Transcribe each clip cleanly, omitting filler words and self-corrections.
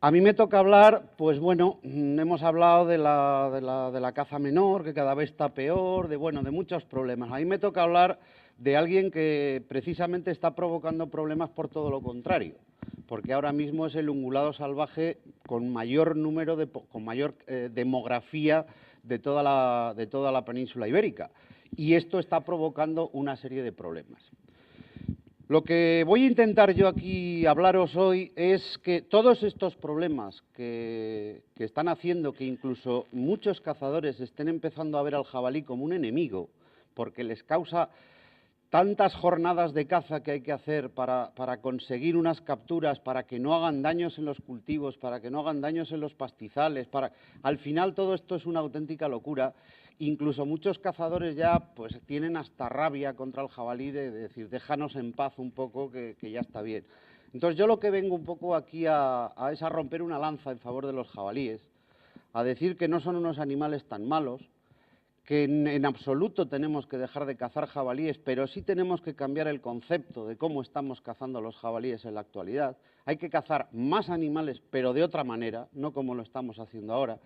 A mí me toca hablar, pues bueno, hemos hablado de la caza menor, que cada vez está peor, de muchos problemas. A mí me toca hablar de alguien que precisamente está provocando problemas por todo lo contrario, porque ahora mismo es el ungulado salvaje con mayor número, con mayor demografía de toda la península ibérica. Y esto está provocando una serie de problemas. Lo que voy a intentar yo aquí hablaros hoy es que todos estos problemas que están haciendo que incluso muchos cazadores estén empezando a ver al jabalí como un enemigo, porque les causa tantas jornadas de caza que hay que hacer para conseguir unas capturas, para que no hagan daños en los cultivos, para que no hagan daños en los pastizales, al final todo esto es una auténtica locura. Incluso muchos cazadores ya pues tienen hasta rabia contra el jabalí de decir, déjanos en paz un poco, que ya está bien. Entonces yo lo que vengo un poco aquí es a romper una lanza en favor de los jabalíes, a decir que no son unos animales tan malos, que en absoluto tenemos que dejar de cazar jabalíes, pero sí tenemos que cambiar el concepto de cómo estamos cazando los jabalíes en la actualidad. Hay que cazar más animales, pero de otra manera, no como lo estamos haciendo ahora.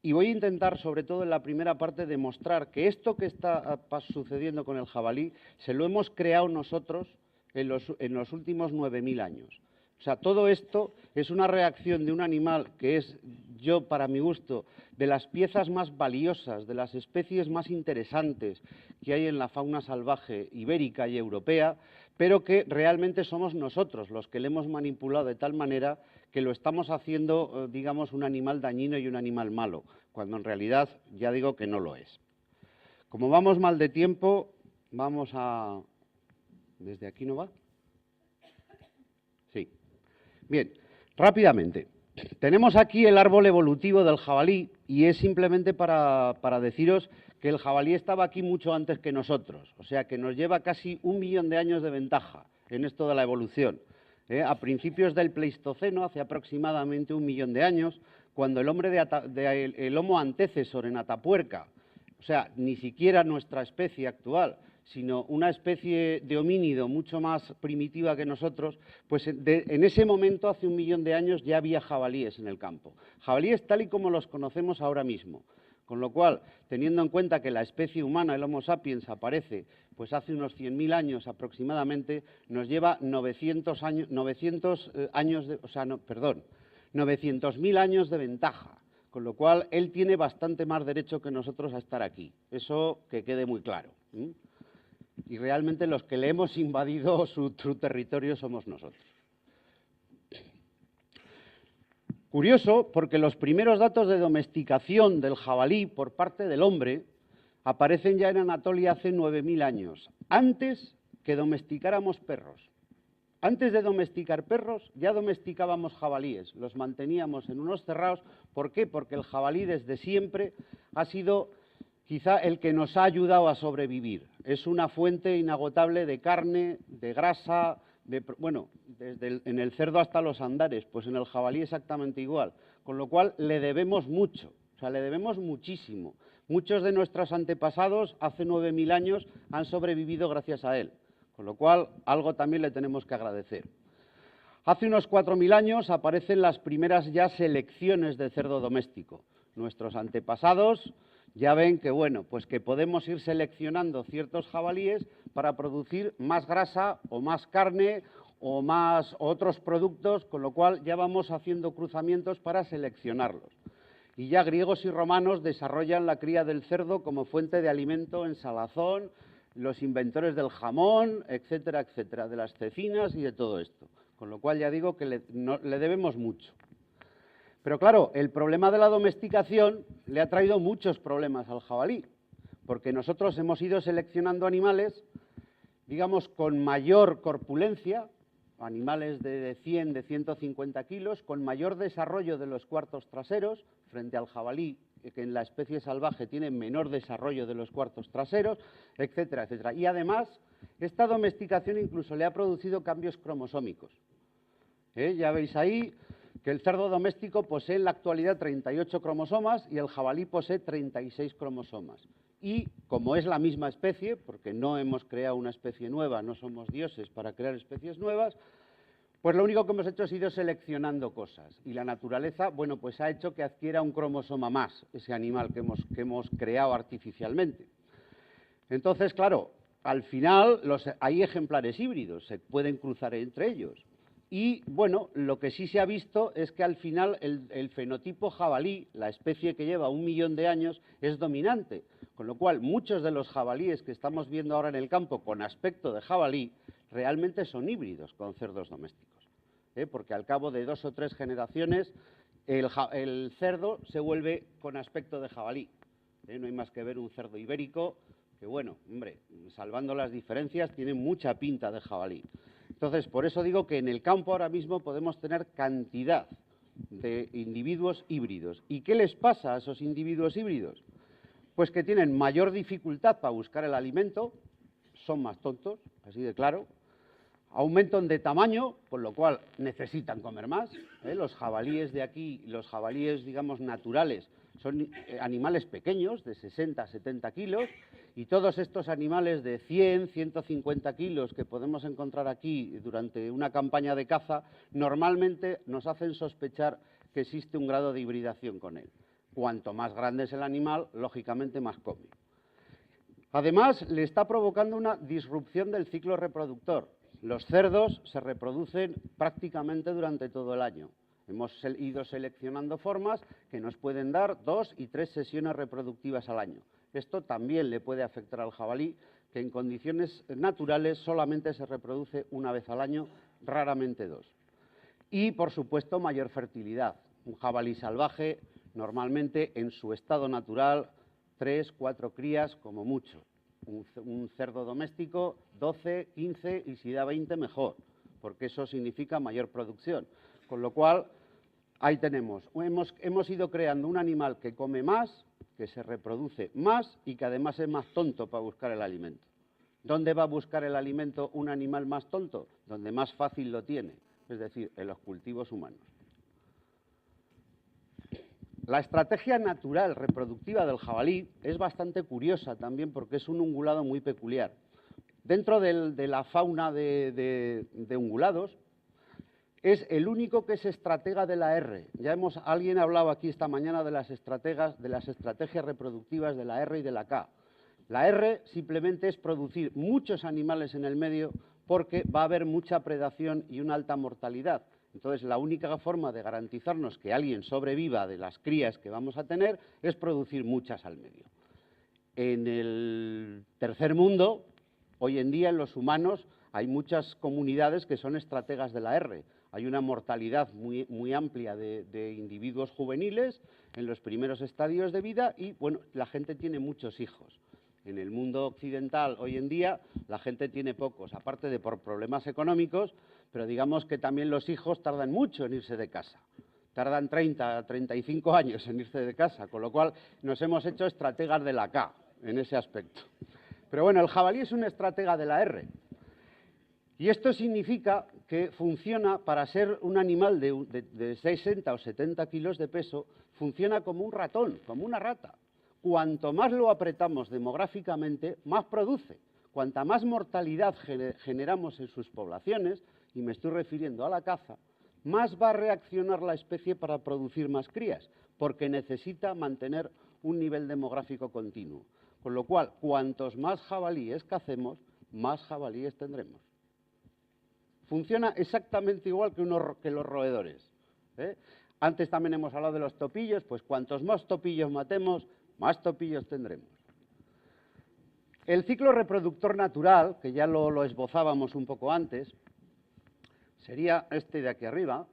Y voy a intentar, sobre todo en la primera parte, demostrar que esto que está sucediendo con el jabalí se lo hemos creado nosotros en los últimos 9.000 años. O sea, todo esto es una reacción de un animal que es, yo para mi gusto, de las piezas más valiosas, de las especies más interesantes que hay en la fauna salvaje ibérica y europea, pero que realmente somos nosotros los que le hemos manipulado de tal manera que lo estamos haciendo, digamos, un animal dañino y un animal malo, cuando en realidad ya digo que no lo es. Como vamos mal de tiempo, vamos a... ¿Desde aquí no va? Sí. Bien, rápidamente. Tenemos aquí el árbol evolutivo del jabalí y es simplemente para deciros que el jabalí estaba aquí mucho antes que nosotros, o sea que nos lleva casi 1 millón de años de ventaja en esto de la evolución. A principios del Pleistoceno, hace aproximadamente 1 millón de años, cuando el hombre el Homo antecesor en Atapuerca, o sea, ni siquiera nuestra especie actual, sino una especie de homínido mucho más primitiva que nosotros, pues en ese momento, hace 1 millón de años, ya había jabalíes en el campo. Jabalíes tal y como los conocemos ahora mismo. Con lo cual, teniendo en cuenta que la especie humana, el Homo sapiens, aparece pues hace unos 100.000 años aproximadamente, nos lleva 900.000 años de ventaja. Con lo cual, él tiene bastante más derecho que nosotros a estar aquí. Eso que quede muy claro. Y realmente los que le hemos invadido su territorio somos nosotros. Curioso, porque los primeros datos de domesticación del jabalí por parte del hombre aparecen ya en Anatolia hace 9.000 años, antes que domesticáramos perros. Antes de domesticar perros, ya domesticábamos jabalíes, los manteníamos en unos cerrados. ¿Por qué? Porque el jabalí desde siempre ha sido quizá el que nos ha ayudado a sobrevivir. Es una fuente inagotable de carne, de grasa, en el cerdo hasta los andares, pues en el jabalí exactamente igual. Con lo cual le debemos mucho, o sea, le debemos muchísimo. Muchos de nuestros antepasados, hace 9.000 años, han sobrevivido gracias a él. Con lo cual, algo también le tenemos que agradecer. Hace unos 4.000 años aparecen las primeras ya selecciones de cerdo doméstico. Nuestros antepasados ya ven que, pues que podemos ir seleccionando ciertos jabalíes para producir más grasa o más carne o más otros productos, con lo cual ya vamos haciendo cruzamientos para seleccionarlos. Y ya griegos y romanos desarrollan la cría del cerdo como fuente de alimento en salazón, los inventores del jamón, etcétera, etcétera, de las cecinas y de todo esto. Con lo cual ya digo que le debemos mucho. Pero claro, el problema de la domesticación le ha traído muchos problemas al jabalí, porque nosotros hemos ido seleccionando animales, digamos, con mayor corpulencia, animales de 100, de 150 kilos, con mayor desarrollo de los cuartos traseros, frente al jabalí, que en la especie salvaje tiene menor desarrollo de los cuartos traseros, etcétera, etcétera. Y además, esta domesticación incluso le ha producido cambios cromosómicos. Ya veis ahí que el cerdo doméstico posee en la actualidad 38 cromosomas y el jabalí posee 36 cromosomas. Y como es la misma especie, porque no hemos creado una especie nueva, no somos dioses para crear especies nuevas, Pues lo único que hemos hecho ha sido seleccionando cosas y la naturaleza, bueno, pues ha hecho que adquiera un cromosoma más ese animal que hemos creado artificialmente. Entonces, claro, al final hay ejemplares híbridos, se pueden cruzar entre ellos. Y, bueno, lo que sí se ha visto es que al final el fenotipo jabalí, la especie que lleva 1 millón de años, es dominante. Con lo cual, muchos de los jabalíes que estamos viendo ahora en el campo con aspecto de jabalí, realmente son híbridos con cerdos domésticos. Porque al cabo de 2 o 3 generaciones, el cerdo se vuelve con aspecto de jabalí. No hay más que ver un cerdo ibérico, que bueno, hombre, salvando las diferencias, tiene mucha pinta de jabalí. Entonces, por eso digo que en el campo ahora mismo podemos tener cantidad de individuos híbridos. ¿Y qué les pasa a esos individuos híbridos? Pues que tienen mayor dificultad para buscar el alimento, son más tontos, así de claro, aumentan de tamaño, con lo cual necesitan comer más. Los jabalíes de aquí, los jabalíes, digamos, naturales, son animales pequeños, de 60, 70 kilos, y todos estos animales de 100, 150 kilos que podemos encontrar aquí durante una campaña de caza, normalmente nos hacen sospechar que existe un grado de hibridación con él. Cuanto más grande es el animal, lógicamente más come. Además, le está provocando una disrupción del ciclo reproductor. Los cerdos se reproducen prácticamente durante todo el año. Hemos ido seleccionando formas que nos pueden dar 2 y 3 sesiones reproductivas al año. Esto también le puede afectar al jabalí, que en condiciones naturales solamente se reproduce 1 vez al año, raramente 2. Y, por supuesto, mayor fertilidad. Un jabalí salvaje, normalmente en su estado natural, 3, 4 crías como mucho. Un cerdo doméstico, 12, 15 y si da 20 mejor, porque eso significa mayor producción. Con lo cual, ahí tenemos, hemos ido creando un animal que come más, que se reproduce más y que además es más tonto para buscar el alimento. ¿Dónde va a buscar el alimento un animal más tonto? Donde más fácil lo tiene, es decir, en los cultivos humanos. La estrategia natural reproductiva del jabalí es bastante curiosa también porque es un ungulado muy peculiar. Dentro de la fauna de ungulados, es el único que es estratega de la R. Alguien ha hablado aquí esta mañana de las estrategias reproductivas de la R y de la K. La R simplemente es producir muchos animales en el medio porque va a haber mucha predación y una alta mortalidad. Entonces, la única forma de garantizarnos que alguien sobreviva de las crías que vamos a tener es producir muchas al medio. En el tercer mundo, hoy en día en los humanos, hay muchas comunidades que son estrategas de la R. Hay una mortalidad muy amplia de individuos juveniles en los primeros estadios de vida y, bueno, la gente tiene muchos hijos. En el mundo occidental, hoy en día, la gente tiene pocos, aparte de por problemas económicos, pero digamos que también los hijos tardan mucho en irse de casa. Tardan 30, 35 años en irse de casa, con lo cual nos hemos hecho estrategas de la K en ese aspecto. Pero bueno, el jabalí es una estratega de la R. Y esto significa que funciona, para ser un animal de 60 o 70 kilos de peso, funciona como un ratón, como una rata. Cuanto más lo apretamos demográficamente, más produce. Cuanta más mortalidad generamos en sus poblaciones, y me estoy refiriendo a la caza, más va a reaccionar la especie para producir más crías, porque necesita mantener un nivel demográfico continuo. Con lo cual, cuantos más jabalíes cacemos, más jabalíes tendremos. Funciona exactamente igual que los roedores. Antes también hemos hablado de los topillos, pues cuantos más topillos matemos, más topillos tendremos. El ciclo reproductor natural, que ya lo esbozábamos un poco antes, sería este de aquí arriba,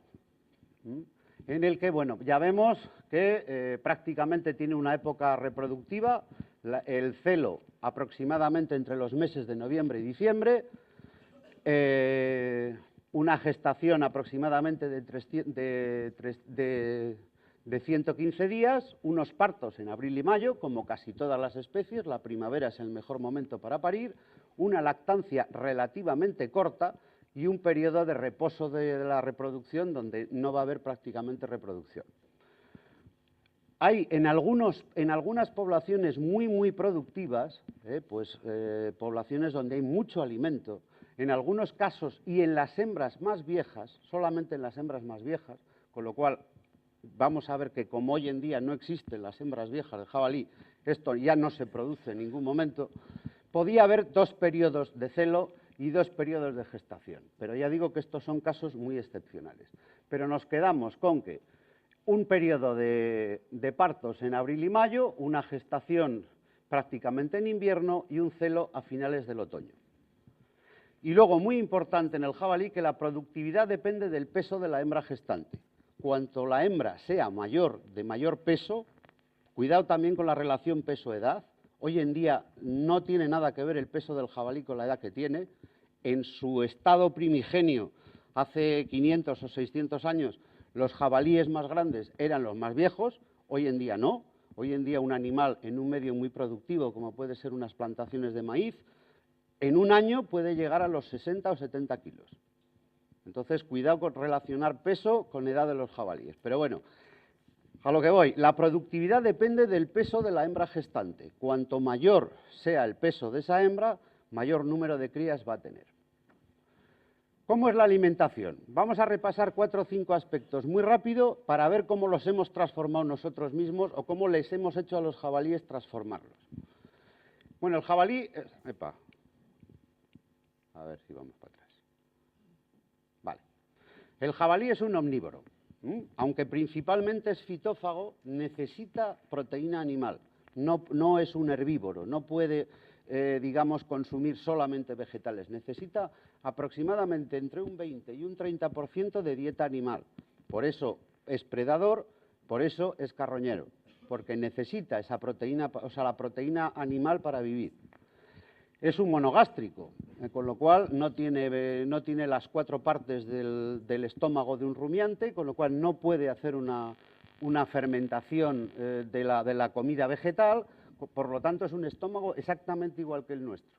en el que, bueno, ya vemos que prácticamente tiene una época reproductiva, el celo aproximadamente entre los meses de noviembre y diciembre, una gestación aproximadamente de 115 días, unos partos en abril y mayo, como casi todas las especies, la primavera es el mejor momento para parir, una lactancia relativamente corta y un periodo de reposo de la reproducción donde no va a haber prácticamente reproducción. Hay en algunas poblaciones muy productivas, poblaciones donde hay mucho alimento, En algunos casos, y en las hembras más viejas, solamente en las hembras más viejas, con lo cual vamos a ver que como hoy en día no existen las hembras viejas del jabalí, esto ya no se produce en ningún momento, podía haber 2 periodos de celo y 2 periodos de gestación. Pero ya digo que estos son casos muy excepcionales. Pero nos quedamos con que un periodo de partos en abril y mayo, una gestación prácticamente en invierno y un celo a finales del otoño. Y luego, muy importante en el jabalí, que la productividad depende del peso de la hembra gestante. Cuanto la hembra sea de mayor peso, cuidado también con la relación peso-edad. Hoy en día no tiene nada que ver el peso del jabalí con la edad que tiene. En su estado primigenio, hace 500 o 600 años, los jabalíes más grandes eran los más viejos, hoy en día no. Hoy en día un animal en un medio muy productivo, como puede ser unas plantaciones de maíz, en un año puede llegar a los 60 o 70 kilos. Entonces, cuidado con relacionar peso con edad de los jabalíes. Pero bueno, a lo que voy, la productividad depende del peso de la hembra gestante. Cuanto mayor sea el peso de esa hembra, mayor número de crías va a tener. ¿Cómo es la alimentación? Vamos a repasar 4 o 5 aspectos muy rápido para ver cómo los hemos transformado nosotros mismos o cómo les hemos hecho a los jabalíes transformarlos. Bueno, el jabalí... A ver si vamos para atrás. Vale. El jabalí es un omnívoro. Aunque principalmente es fitófago, necesita proteína animal. No es un herbívoro, no puede, digamos, consumir solamente vegetales. Necesita aproximadamente entre un 20 y un 30% de dieta animal. Por eso es predador, por eso es carroñero, porque necesita esa proteína, o sea, la proteína animal para vivir. Es un monogástrico, con lo cual no tiene las 4 partes del estómago de un rumiante, con lo cual no puede hacer una fermentación de la comida vegetal, por lo tanto es un estómago exactamente igual que el nuestro.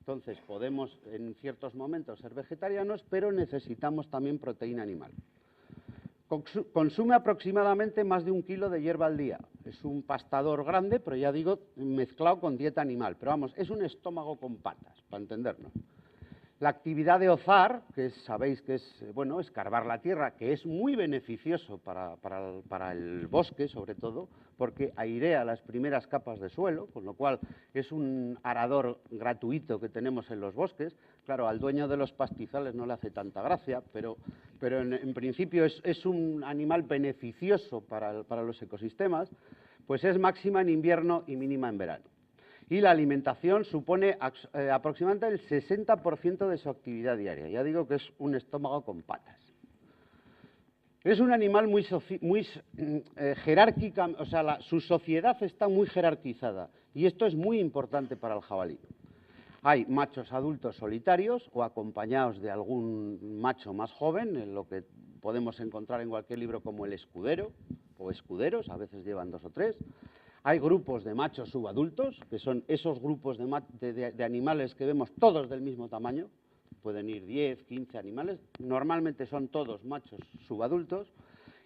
Entonces podemos en ciertos momentos ser vegetarianos, pero necesitamos también proteína animal. Consume aproximadamente más de 1 kilo de hierba al día. Es un pastador grande, pero ya digo, mezclado con dieta animal. Pero vamos, es un estómago con patas, para entendernos. La actividad de ozar, que sabéis que es, bueno, escarbar la tierra, que es muy beneficioso para el bosque, sobre todo, porque airea las primeras capas de suelo, con lo cual es un arador gratuito que tenemos en los bosques. Claro, al dueño de los pastizales no le hace tanta gracia, pero en principio es un animal beneficioso para los ecosistemas, pues es máxima en invierno y mínima en verano. Y la alimentación supone aproximadamente el 60% de su actividad diaria. Ya digo que es un estómago con patas. Es un animal muy jerárquica, o sea, su sociedad está muy jerarquizada y esto es muy importante para el jabalí. Hay machos adultos solitarios o acompañados de algún macho más joven, en lo que podemos encontrar en cualquier libro como el escudero o escuderos, a veces llevan 2 o 3. Hay grupos de machos subadultos, que son esos grupos de animales que vemos todos del mismo tamaño. Pueden ir 10, 15 animales. Normalmente son todos machos subadultos.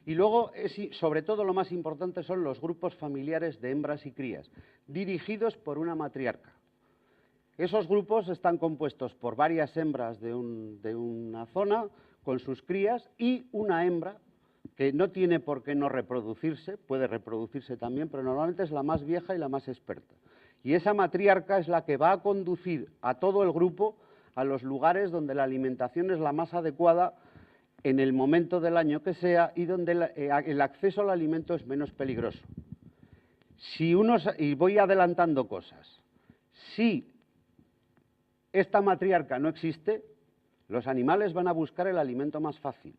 Y luego, sobre todo, lo más importante son los grupos familiares de hembras y crías, dirigidos por una matriarca. Esos grupos están compuestos por varias hembras de una zona con sus crías y una hembra que no tiene por qué no reproducirse, puede reproducirse también, pero normalmente es la más vieja y la más experta. Y esa matriarca es la que va a conducir a todo el grupo a los lugares donde la alimentación es la más adecuada en el momento del año que sea y donde el acceso al alimento es menos peligroso. Y voy adelantando cosas, si esta matriarca no existe, los animales van a buscar el alimento más fácil,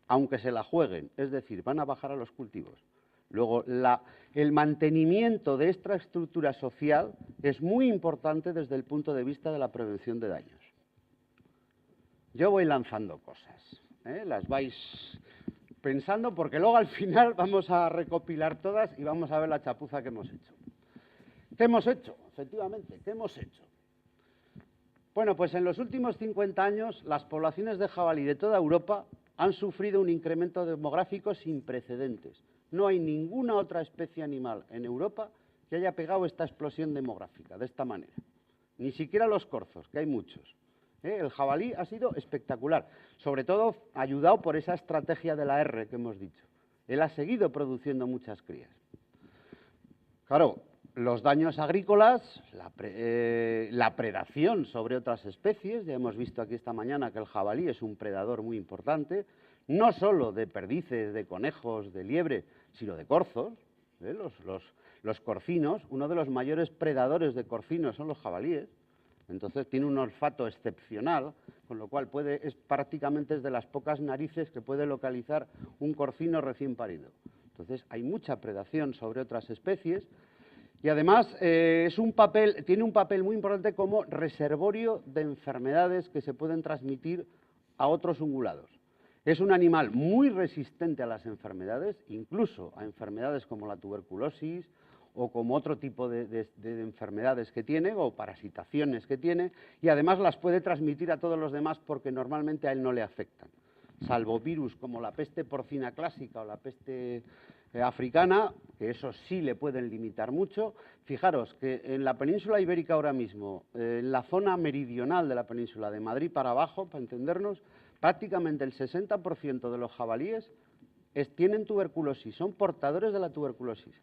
aunque se la jueguen, es decir, van a bajar a los cultivos. Luego, el mantenimiento de esta estructura social es muy importante desde el punto de vista de la prevención de daños. Yo voy lanzando cosas, las vais pensando, porque luego al final vamos a recopilar todas y vamos a ver la chapuza que hemos hecho. ¿Qué hemos hecho? Efectivamente, ¿qué hemos hecho? Bueno, pues en los últimos 50 años las poblaciones de jabalí de toda Europa han sufrido un incremento demográfico sin precedentes. No hay ninguna otra especie animal en Europa que haya pegado esta explosión demográfica de esta manera. Ni siquiera los corzos, que hay muchos. El jabalí ha sido espectacular, sobre todo ayudado por esa estrategia de la R que hemos dicho. Él ha seguido produciendo muchas crías. Claro, los daños agrícolas, la predación sobre otras especies, ya hemos visto aquí esta mañana que el jabalí es un predador muy importante, no solo de perdices, de conejos, de liebre, sino de corzos. Los corcinos, uno de los mayores predadores de corcinos son los jabalíes. Entonces tiene un olfato excepcional, con lo cual prácticamente es de las pocas narices que puede localizar un corcino recién parido. Entonces hay mucha predación sobre otras especies y además tiene un papel muy importante como reservorio de enfermedades que se pueden transmitir a otros ungulados. Es un animal muy resistente a las enfermedades, incluso a enfermedades como la tuberculosis, o como otro tipo de enfermedades que tiene o parasitaciones que tiene, y además las puede transmitir a todos los demás porque normalmente a él no le afectan, salvo virus como la peste porcina clásica o la peste africana, que eso sí le pueden limitar mucho. Fijaros que en la península ibérica ahora mismo, en la zona meridional de la península, de Madrid para abajo, para entendernos, prácticamente el 60% de los jabalíes tienen tuberculosis, son portadores de la tuberculosis,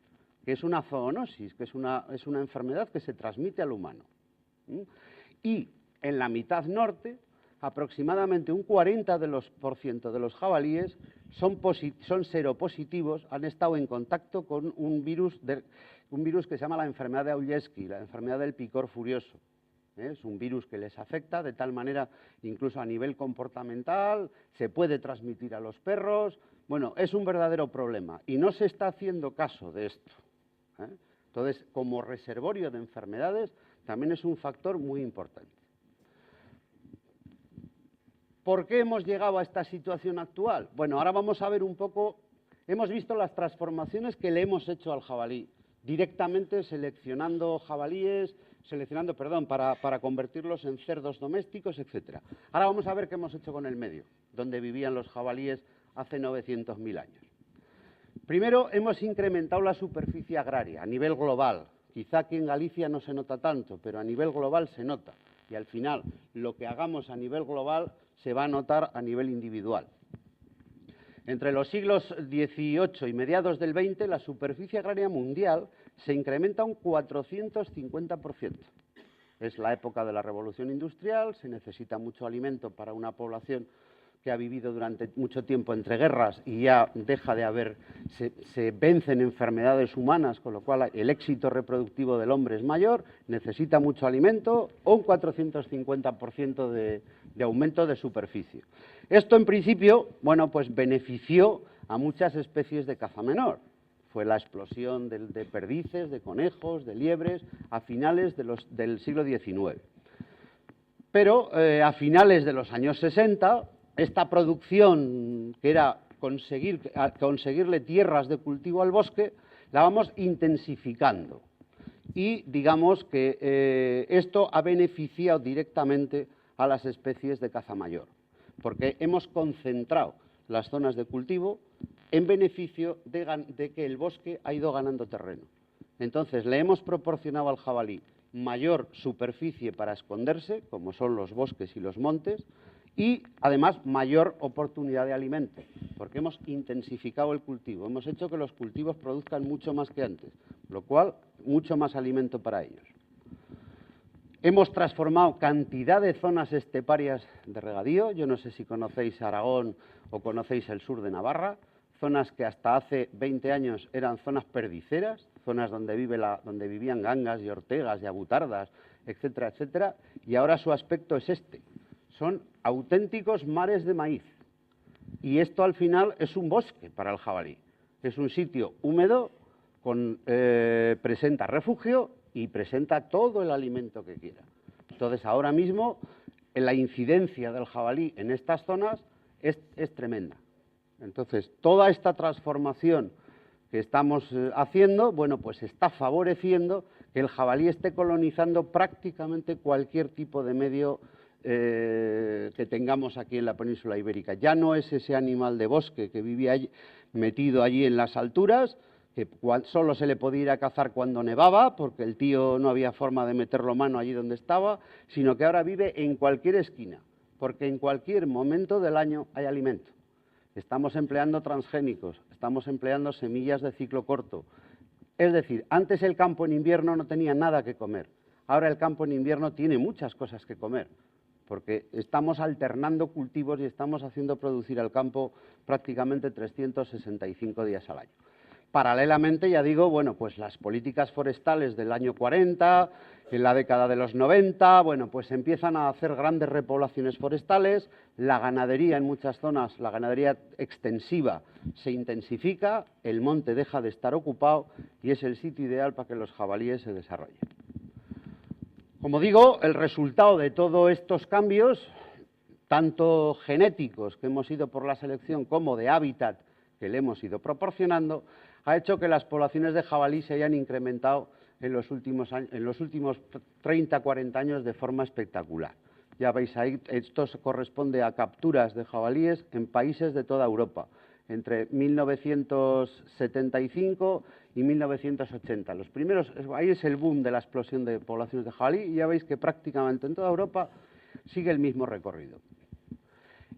que es una zoonosis, que es una enfermedad que se transmite al humano. Y en la mitad norte, aproximadamente un 40% de los jabalíes son seropositivos, han estado en contacto con un virus que se llama la enfermedad de Aujeszky, la enfermedad del picor furioso. Es un virus que les afecta de tal manera, incluso a nivel comportamental, se puede transmitir a los perros. Bueno, es un verdadero problema y no se está haciendo caso de esto. Entonces, como reservorio de enfermedades, también es un factor muy importante. ¿Por qué hemos llegado a esta situación actual? Bueno, ahora vamos a ver un poco, hemos visto las transformaciones que le hemos hecho al jabalí, directamente seleccionando jabalíes, para convertirlos en cerdos domésticos, etc. Ahora vamos a ver qué hemos hecho con el medio, donde vivían los jabalíes hace 900.000 años. Primero, hemos incrementado la superficie agraria a nivel global. Quizá aquí en Galicia no se nota tanto, pero a nivel global se nota. Y al final, lo que hagamos a nivel global se va a notar a nivel individual. Entre los siglos XVIII y mediados del XX, la superficie agraria mundial se incrementa un 450%. Es la época de la revolución industrial, se necesita mucho alimento para una población que ha vivido durante mucho tiempo entre guerras y ya deja de haber, se vencen enfermedades humanas, con lo cual el éxito reproductivo del hombre es mayor, necesita mucho alimento o un 450% de aumento de superficie. Esto en principio, bueno, pues benefició a muchas especies de caza menor. Fue la explosión de perdices, de conejos, de liebres, a finales del siglo XIX. Pero a finales de los años 60, esta producción, que era conseguirle tierras de cultivo al bosque, la vamos intensificando. Y digamos que esto ha beneficiado directamente a las especies de caza mayor, porque hemos concentrado las zonas de cultivo en beneficio de que el bosque ha ido ganando terreno. Entonces, le hemos proporcionado al jabalí mayor superficie para esconderse, como son los bosques y los montes, y además mayor oportunidad de alimento, porque hemos intensificado el cultivo, hemos hecho que los cultivos produzcan mucho más que antes, lo cual, mucho más alimento para ellos. Hemos transformado cantidad de zonas esteparias de regadío, yo no sé si conocéis Aragón o conocéis el sur de Navarra, zonas que hasta hace 20 años eran zonas perdiceras, zonas donde vivían gangas y ortegas y abutardas, etcétera, etcétera, y ahora su aspecto es este. Son auténticos mares de maíz. Y esto al final es un bosque para el jabalí. Es un sitio húmedo, presenta refugio y presenta todo el alimento que quiera. Entonces, ahora mismo, la incidencia del jabalí en estas zonas es tremenda. Entonces, toda esta transformación que estamos haciendo, bueno, pues está favoreciendo que el jabalí esté colonizando prácticamente cualquier tipo de medio que tengamos aquí en la península ibérica. Ya no es ese animal de bosque que vivía metido allí en las alturas, que solo se le podía ir a cazar cuando nevaba, porque el tío no había forma de meterlo mano allí donde estaba, sino que ahora vive en cualquier esquina, porque en cualquier momento del año hay alimento. Estamos empleando transgénicos, estamos empleando semillas de ciclo corto. Es decir, antes el campo en invierno no tenía nada que comer, ahora el campo en invierno tiene muchas cosas que comer, porque estamos alternando cultivos y estamos haciendo producir al campo prácticamente 365 días al año. Paralelamente, ya digo, bueno, pues las políticas forestales del año 40, en la década de los 90, bueno, pues empiezan a hacer grandes repoblaciones forestales, la ganadería en muchas zonas, la ganadería extensiva se intensifica, el monte deja de estar ocupado y es el sitio ideal para que los jabalíes se desarrollen. Como digo, el resultado de todos estos cambios, tanto genéticos que hemos ido por la selección como de hábitat que le hemos ido proporcionando, ha hecho que las poblaciones de jabalí se hayan incrementado en los últimos 30-40 años de forma espectacular. Ya veis ahí, esto corresponde a capturas de jabalíes en países de toda Europa, entre 1975 y 1980. Los primeros, ahí es el boom de la explosión de poblaciones de jabalí y ya veis que prácticamente en toda Europa sigue el mismo recorrido.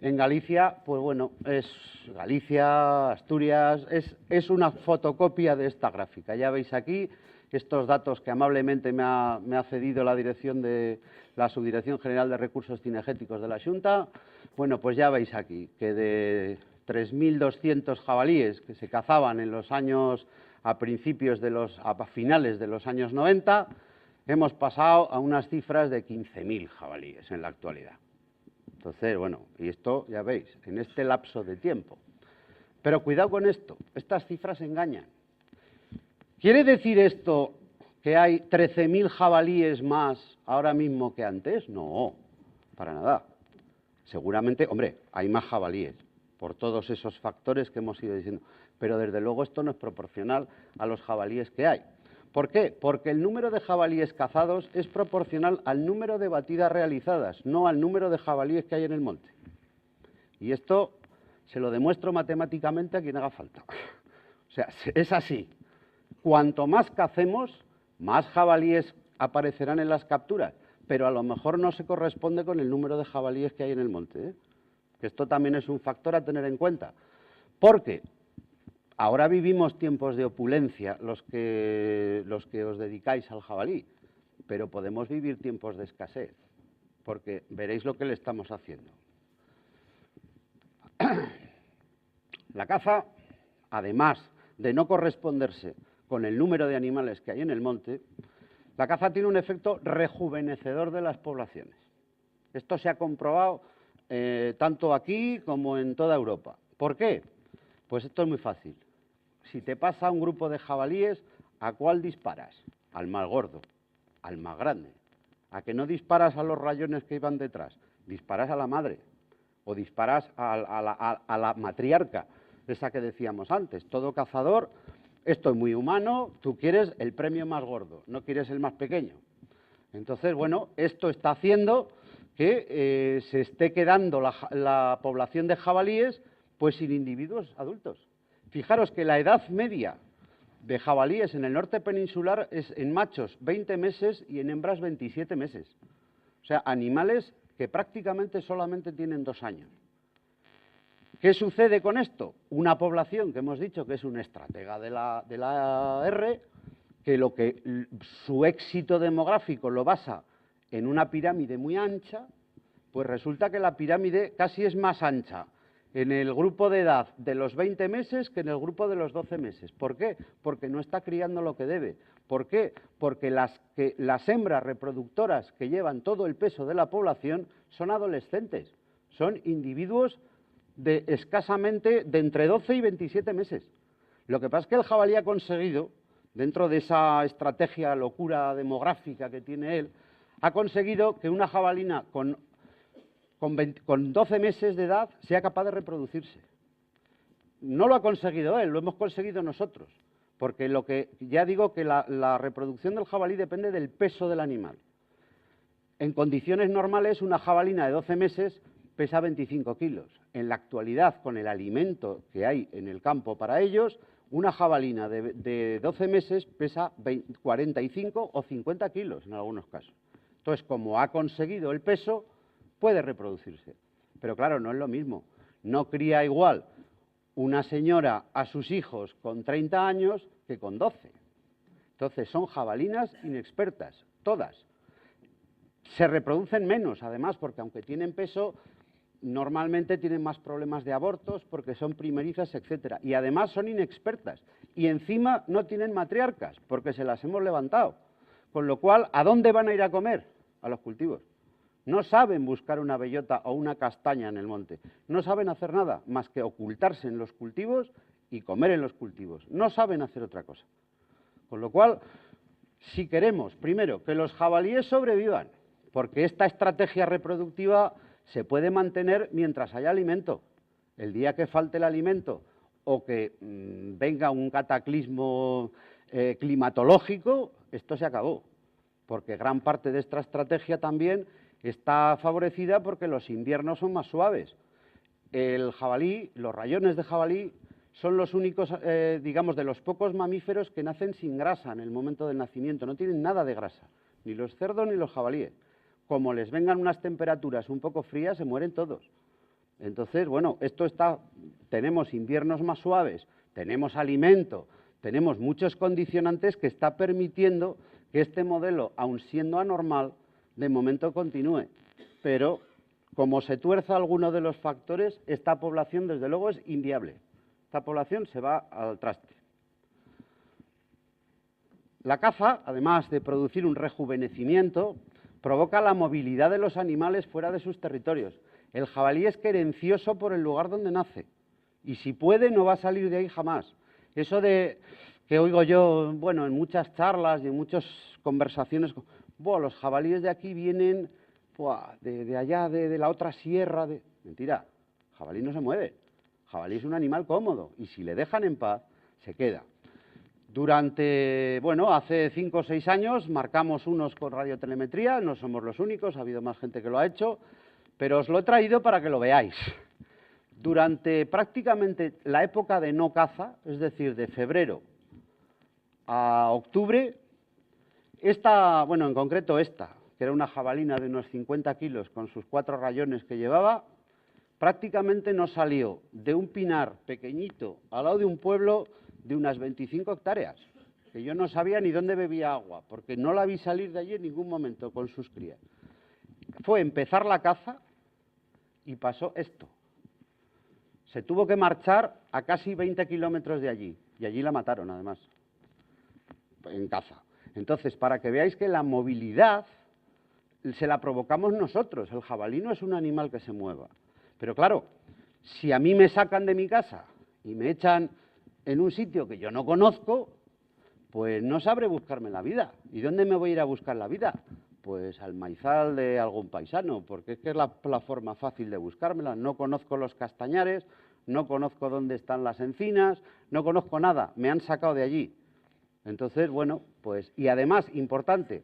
En Galicia, pues bueno, es Galicia, Asturias, es una fotocopia de esta gráfica. Ya veis aquí estos datos que amablemente me ha cedido la dirección de la Subdirección General de Recursos Cinegéticos de la Xunta. Bueno, pues ya veis aquí que de 3.200 jabalíes que se cazaban en los años a finales de los años 90, hemos pasado a unas cifras de 15.000 jabalíes en la actualidad. Entonces, bueno, y esto ya veis, en este lapso de tiempo. Pero cuidado con esto, estas cifras engañan. ¿Quiere decir esto que hay 13.000 jabalíes más ahora mismo que antes? No, para nada. Seguramente, hombre, hay más jabalíes, por todos esos factores que hemos ido diciendo, pero desde luego esto no es proporcional a los jabalíes que hay. ¿Por qué? Porque el número de jabalíes cazados es proporcional al número de batidas realizadas, no al número de jabalíes que hay en el monte. Y esto se lo demuestro matemáticamente a quien haga falta. O sea, es así. Cuanto más cacemos, más jabalíes aparecerán en las capturas, pero a lo mejor no se corresponde con el número de jabalíes que hay en el monte, ¿eh? Que esto también es un factor a tener en cuenta. Porque ahora vivimos tiempos de opulencia los que os dedicáis al jabalí, pero podemos vivir tiempos de escasez, porque veréis lo que le estamos haciendo. La caza, además de no corresponderse con el número de animales que hay en el monte, la caza tiene un efecto rejuvenecedor de las poblaciones. Esto se ha comprobado tanto aquí como en toda Europa. ¿Por qué? Pues esto es muy fácil. Si te pasa un grupo de jabalíes, ¿a cuál disparas? Al más gordo, al más grande. ¿A que no disparas a los rayones que iban detrás? Disparas a la madre o disparas a la matriarca, esa que decíamos antes. Todo cazador, esto es muy humano, tú quieres el premio más gordo, no quieres el más pequeño. Entonces, bueno, esto está haciendo que se esté quedando la población de jabalíes pues sin individuos adultos. Fijaros que la edad media de jabalíes en el norte peninsular es en machos 20 meses y en hembras 27 meses. O sea, animales que prácticamente solamente tienen 2 años. ¿Qué sucede con esto? Una población que hemos dicho que es un estratega de la R, que su éxito demográfico lo basa en una pirámide muy ancha, pues resulta que la pirámide casi es más ancha en el grupo de edad de los 20 meses que en el grupo de los 12 meses. ¿Por qué? Porque no está criando lo que debe. ¿Por qué? Porque las hembras reproductoras que llevan todo el peso de la población son adolescentes, son individuos de escasamente de entre 12 y 27 meses. Lo que pasa es que el jabalí ha conseguido, dentro de esa estrategia locura demográfica que tiene él, ha conseguido que una jabalina con 12 meses de edad sea capaz de reproducirse. No lo ha conseguido él, lo hemos conseguido nosotros, porque ya digo que la reproducción del jabalí depende del peso del animal. En condiciones normales, una jabalina de 12 meses pesa 25 kilos. En la actualidad, con el alimento que hay en el campo para ellos, Una jabalina de 12 meses pesa 45 o 50 kilos en algunos casos. Entonces, como ha conseguido el peso, puede reproducirse. Pero claro, no es lo mismo. No cría igual una señora a sus hijos con 30 años que con 12. Entonces, son jabalinas inexpertas, todas. Se reproducen menos, además, porque aunque tienen peso, normalmente tienen más problemas de abortos porque son primerizas, etcétera. Y además son inexpertas. Y encima no tienen matriarcas, porque se las hemos levantado. Con lo cual, ¿a dónde van a ir a comer? A los cultivos. No saben buscar una bellota o una castaña en el monte. No saben hacer nada más que ocultarse en los cultivos y comer en los cultivos. No saben hacer otra cosa. Con lo cual, si queremos, primero, que los jabalíes sobrevivan, porque esta estrategia reproductiva se puede mantener mientras haya alimento. El día que falte el alimento o que venga un cataclismo climatológico, esto se acabó. Porque gran parte de esta estrategia también está favorecida porque los inviernos son más suaves. El jabalí, los rayones de jabalí, son los únicos, digamos, de los pocos mamíferos que nacen sin grasa en el momento del nacimiento. No tienen nada de grasa, ni los cerdos ni los jabalíes. Como les vengan unas temperaturas un poco frías, se mueren todos. Entonces, bueno, tenemos inviernos más suaves, tenemos alimento, tenemos muchos condicionantes que está permitiendo que este modelo, aun siendo anormal, de momento continúe. Pero, como se tuerza alguno de los factores, esta población, desde luego, es inviable. Esta población se va al traste. La caza, además de producir un rejuvenecimiento, provoca la movilidad de los animales fuera de sus territorios. El jabalí es querencioso por el lugar donde nace y si puede no va a salir de ahí jamás. Eso de que oigo yo, bueno, en muchas charlas y en muchas conversaciones, los jabalíes de aquí vienen de allá, de la otra sierra. Mentira, el jabalí no se mueve. El jabalí es un animal cómodo y si le dejan en paz, se queda. Hace 5 o 6 años marcamos unos con radiotelemetría, no somos los únicos, ha habido más gente que lo ha hecho, pero os lo he traído para que lo veáis. Durante prácticamente la época de no caza, es decir, de febrero a octubre, en concreto esta, que era una jabalina de unos 50 kilos con sus 4 rayones que llevaba, prácticamente no salió de un pinar pequeñito al lado de un pueblo de unas 25 hectáreas, que yo no sabía ni dónde bebía agua, porque no la vi salir de allí en ningún momento con sus crías. Fue empezar la caza y pasó esto. Se tuvo que marchar a casi 20 kilómetros de allí, y allí la mataron, además, en caza. Entonces, para que veáis que la movilidad se la provocamos nosotros, el jabalí no es un animal que se mueva. Pero claro, si a mí me sacan de mi casa y me echan en un sitio que yo no conozco, pues no sabré buscarme la vida. ¿Y dónde me voy a ir a buscar la vida? Pues al maizal de algún paisano, porque es que es la forma fácil de buscármela. No conozco los castañares, no conozco dónde están las encinas, no conozco nada, me han sacado de allí. Entonces, y además, importante,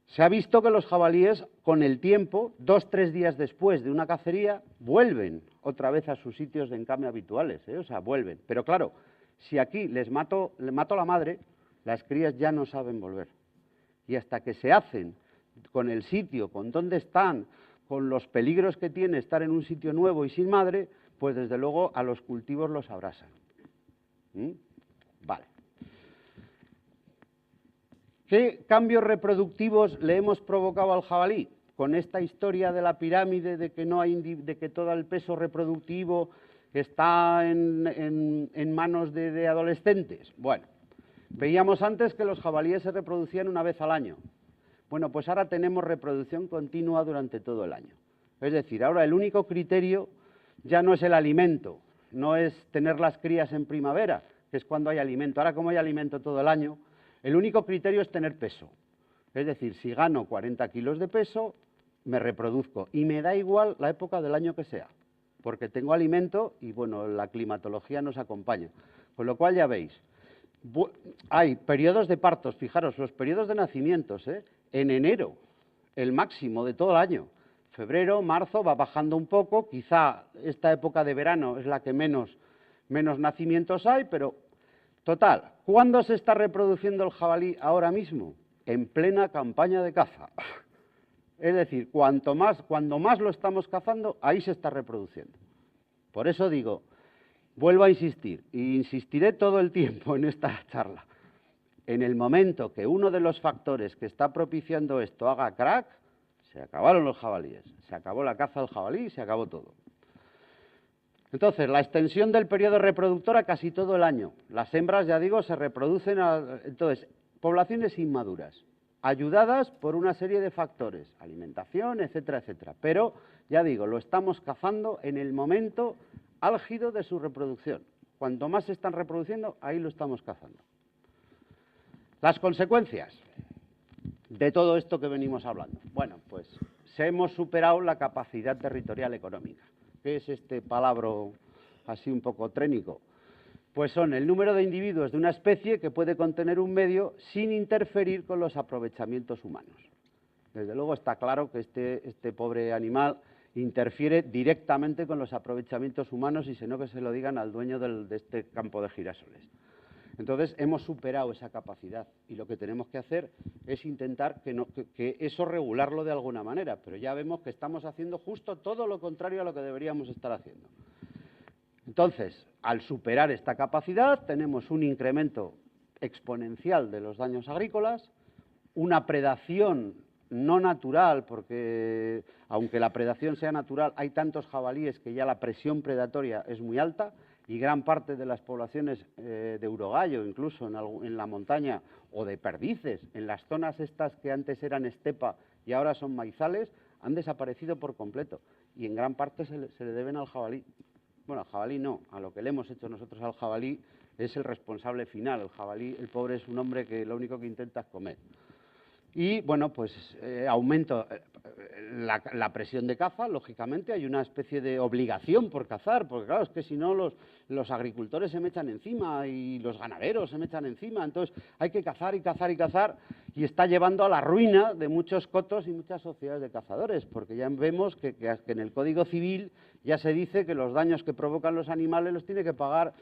se ha visto que los jabalíes, con el tiempo, 2 o 3 días después de una cacería, vuelven otra vez a sus sitios de encame habituales, vuelven. Pero claro, si aquí le mato a la madre, las crías ya no saben volver. Y hasta que se hacen con el sitio, con dónde están, con los peligros que tiene estar en un sitio nuevo y sin madre, pues desde luego a los cultivos los abrasan. Vale. ¿Qué cambios reproductivos le hemos provocado al jabalí? Con esta historia de la pirámide, de que todo el peso reproductivo está en manos de adolescentes. Bueno, veíamos antes que los jabalíes se reproducían una vez al año. Bueno, pues ahora tenemos reproducción continua durante todo el año. Es decir, ahora el único criterio ya no es el alimento, no es tener las crías en primavera, que es cuando hay alimento. Ahora, como hay alimento todo el año, el único criterio es tener peso. Es decir, si gano 40 kilos de peso, me reproduzco. Y me da igual la época del año que sea, porque tengo alimento y, la climatología nos acompaña. Con lo cual, ya veis, hay periodos de partos, fijaros, los periodos de nacimientos, en enero, el máximo de todo el año. Febrero, marzo, va bajando un poco, quizá esta época de verano es la que menos nacimientos hay, pero Total, ¿cuándo se está reproduciendo el jabalí ahora mismo? En plena campaña de caza. Es decir, cuando más lo estamos cazando, ahí se está reproduciendo. Por eso digo, vuelvo a insistir, e insistiré todo el tiempo en esta charla. En el momento que uno de los factores que está propiciando esto haga crack, se acabaron los jabalíes, se acabó la caza del jabalí, se acabó todo. Entonces, la extensión del periodo reproductor a casi todo el año. Las hembras, ya digo, se reproducen, entonces, poblaciones inmaduras, ayudadas por una serie de factores, alimentación, etcétera, etcétera. Pero, ya digo, lo estamos cazando en el momento álgido de su reproducción. Cuanto más se están reproduciendo, ahí lo estamos cazando. Las consecuencias de todo esto que venimos hablando. Bueno, pues hemos superado la capacidad territorial económica. ¿Qué es este palabra así un poco trénico? Pues son el número de individuos de una especie que puede contener un medio sin interferir con los aprovechamientos humanos. Desde luego está claro que este pobre animal interfiere directamente con los aprovechamientos humanos y si no que se lo digan al dueño de este campo de girasoles. Entonces, hemos superado esa capacidad y lo que tenemos que hacer es intentar que eso regularlo de alguna manera, pero ya vemos que estamos haciendo justo todo lo contrario a lo que deberíamos estar haciendo. Entonces, al superar esta capacidad, tenemos un incremento exponencial de los daños agrícolas, una predación no natural, porque aunque la predación sea natural, hay tantos jabalíes que ya la presión predatoria es muy alta, y gran parte de las poblaciones de urogallo, incluso en la montaña, o de perdices, en las zonas estas que antes eran estepa y ahora son maizales, han desaparecido por completo. Y en gran parte se le deben al jabalí. Bueno, al jabalí no, a lo que le hemos hecho nosotros al jabalí es el responsable final. El jabalí, el pobre, es un hombre que lo único que intenta es comer. Y, bueno, pues aumenta la presión de caza, lógicamente, hay una especie de obligación por cazar, porque claro, es que si no los agricultores se me echan encima y los ganaderos se me echan encima, entonces hay que cazar y cazar y cazar, y está llevando a la ruina de muchos cotos y muchas sociedades de cazadores, porque ya vemos que en el Código Civil ya se dice que los daños que provocan los animales los tiene que pagar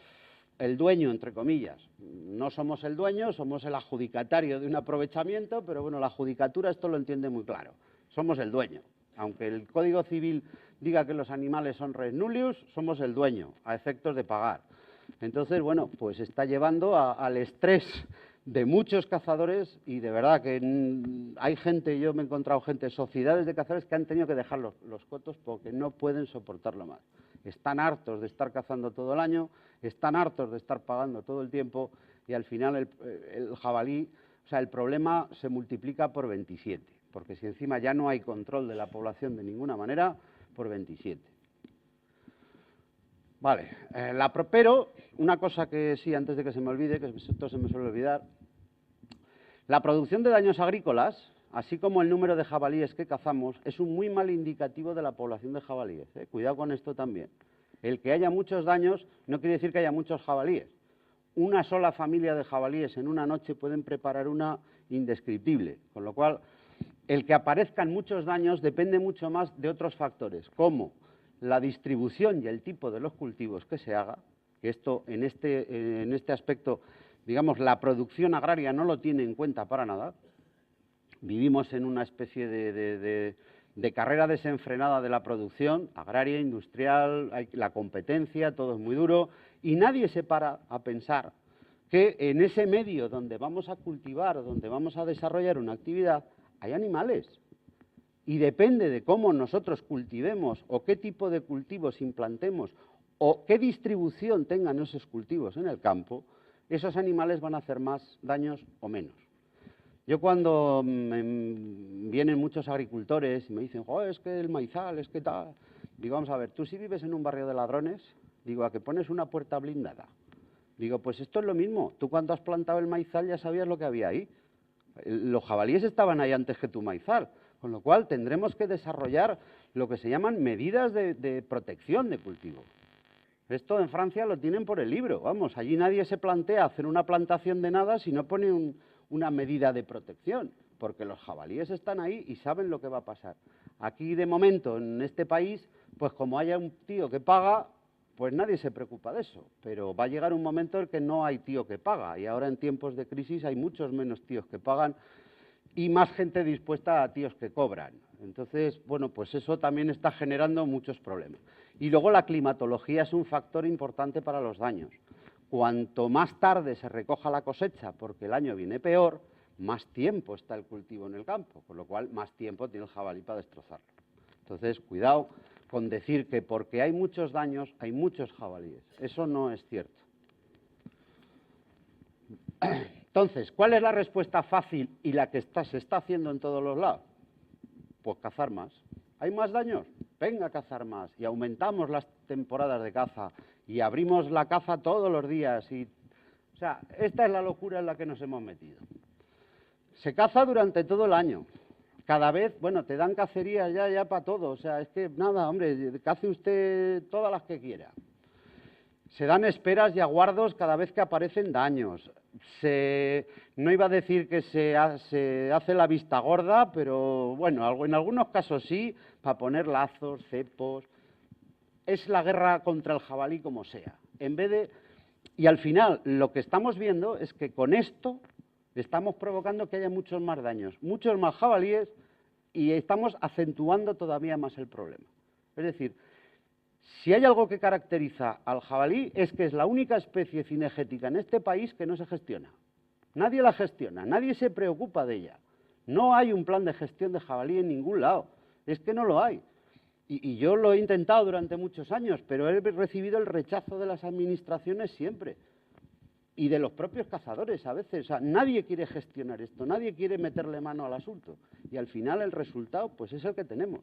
el dueño, entre comillas. No somos el dueño, somos el adjudicatario de un aprovechamiento, pero bueno, la judicatura esto lo entiende muy claro. Somos el dueño. Aunque el Código Civil diga que los animales son res nullius, somos el dueño, a efectos de pagar. Entonces, bueno, pues está llevando al estrés de muchos cazadores y de verdad que hay gente, yo me he encontrado gente, sociedades de cazadores que han tenido que dejar los cotos porque no pueden soportarlo más. Están hartos de estar cazando todo el año, están hartos de estar pagando todo el tiempo y al final el jabalí, o sea, el problema se multiplica por 27, porque si encima ya no hay control de la población de ninguna manera, por 27. Vale, pero una cosa que sí, antes de que se me olvide, que esto se me suele olvidar, la producción de daños agrícolas, así como el número de jabalíes que cazamos, es un muy mal indicativo de la población de jabalíes. Cuidado con esto también. El que haya muchos daños no quiere decir que haya muchos jabalíes. Una sola familia de jabalíes en una noche pueden preparar una indescriptible, con lo cual el que aparezcan muchos daños depende mucho más de otros factores, como la distribución y el tipo de los cultivos que se haga, que esto en este aspecto, digamos, la producción agraria no lo tiene en cuenta para nada. Vivimos en una especie de carrera desenfrenada de la producción agraria, industrial, hay la competencia, todo es muy duro, y nadie se para a pensar que en ese medio donde vamos a cultivar, donde vamos a desarrollar una actividad, hay animales. Y depende de cómo nosotros cultivemos o qué tipo de cultivos implantemos o qué distribución tengan esos cultivos en el campo, esos animales van a hacer más daños o menos. Yo cuando vienen muchos agricultores y me dicen, oh, es que el maizal, es que tal, digo, vamos a ver, tú si vives en un barrio de ladrones, digo, a que pones una puerta blindada. Digo, pues esto es lo mismo, tú cuando has plantado el maizal ya sabías lo que había ahí. Los jabalíes estaban ahí antes que tu maizal, con lo cual tendremos que desarrollar lo que se llaman medidas de protección de cultivo. Esto en Francia lo tienen por el libro, vamos, allí nadie se plantea hacer una plantación de nada si no pone una medida de protección, porque los jabalíes están ahí y saben lo que va a pasar. Aquí, de momento, en este país, pues como haya un tío que paga, pues nadie se preocupa de eso, pero va a llegar un momento en que no hay tío que paga, y ahora en tiempos de crisis hay muchos menos tíos que pagan y más gente dispuesta a tíos que cobran. Entonces, bueno, pues eso también está generando muchos problemas. Y luego la climatología es un factor importante para los daños. Cuanto más tarde se recoja la cosecha, porque el año viene peor, más tiempo está el cultivo en el campo, con lo cual más tiempo tiene el jabalí para destrozarlo. Entonces, cuidado con decir que porque hay muchos daños hay muchos jabalíes. Eso no es cierto. Entonces, ¿cuál es la respuesta fácil y la que se está haciendo en todos los lados? Pues cazar más. ¿Hay más daños? Venga a cazar más. Y aumentamos las temporadas de caza y abrimos la caza todos los días. O sea, esta es la locura en la que nos hemos metido. Se caza durante todo el año. Cada vez, bueno, te dan cacerías ya para todo. O sea, es que nada, hombre, cace usted todas las que quiera. Se dan esperas y aguardos cada vez que aparecen daños. No iba a decir que se hace la vista gorda, pero bueno, en algunos casos sí, para poner lazos, cepos. Es la guerra contra el jabalí como sea. Y al final, lo que estamos viendo es que con esto estamos provocando que haya muchos más daños, muchos más jabalíes, y estamos acentuando todavía más el problema. Es decir, si hay algo que caracteriza al jabalí es que es la única especie cinegética en este país que no se gestiona. Nadie la gestiona, nadie se preocupa de ella. No hay un plan de gestión de jabalí en ningún lado, es que no lo hay. Y yo lo he intentado durante muchos años, pero he recibido el rechazo de las administraciones siempre. Y de los propios cazadores a veces. O sea, nadie quiere gestionar esto, nadie quiere meterle mano al asunto. Y al final el resultado pues es el que tenemos.